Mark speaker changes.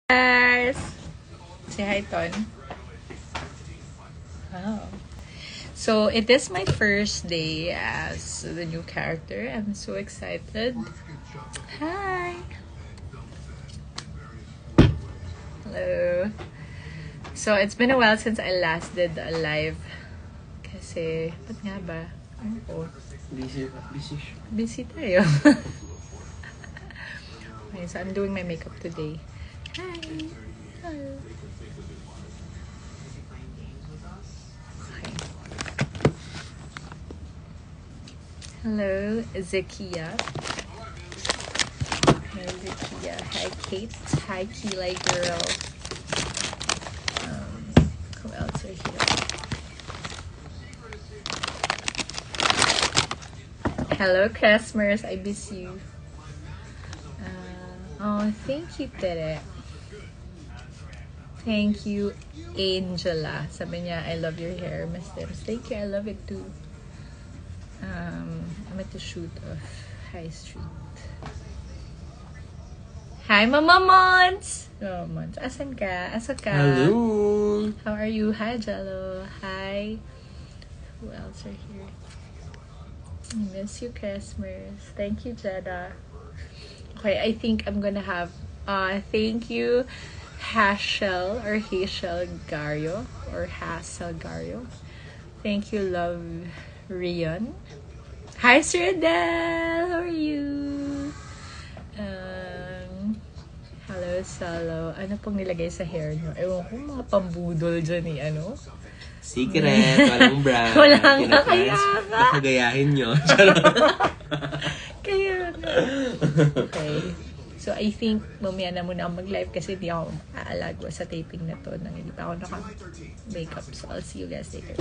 Speaker 1: Guys! Say hi, Ton. Wow. So, it is my first day as the new character. I'm so excited. Hi! Hello. So, it's been a while since I last did a live. Kasi, ba't nga ba? Ano po? Busy tayo. Okay, so I'm doing my makeup today. Hi! Hello. Okay. Hello, Zakia. Hi, Zakia. Hi, Kate. Hi, Kilay girl. Who else are here? Hello, Christmas. I miss you. Oh, thank you, Tere. Thank you, Angela. Sabi niya, I love your hair, Miss Tims. Thank you, I love it too. I'm at the shoot of High Street. Hi, Mama Mons! Mama Mons, asan ka? Asa ka?
Speaker 2: Hello!
Speaker 1: How are you? Hi, Jello. Hi. Who else are here? I miss you, Christmas. Thank you, Jeda. Okay, I think I'm gonna have, thank you, Hazel Gario, or Hazel Gario. Thank you, Love Rion. Hi, Sir Adele! How are you? Hello, Salo. Ano pong nilagay sa hair nyo? Ewan ko, mga pambudol dyan eh, ano?
Speaker 2: Secret, walang brand.
Speaker 1: Wala nga, kaya nga.
Speaker 2: Nakagayahin nyo.
Speaker 1: Kaya nga. Okay. So, I think mamaya na muna ako mag-live kasi hindi ako aalagwa sa taping na to nang hindi pa ako naka-makeup. So, I'll see you guys later.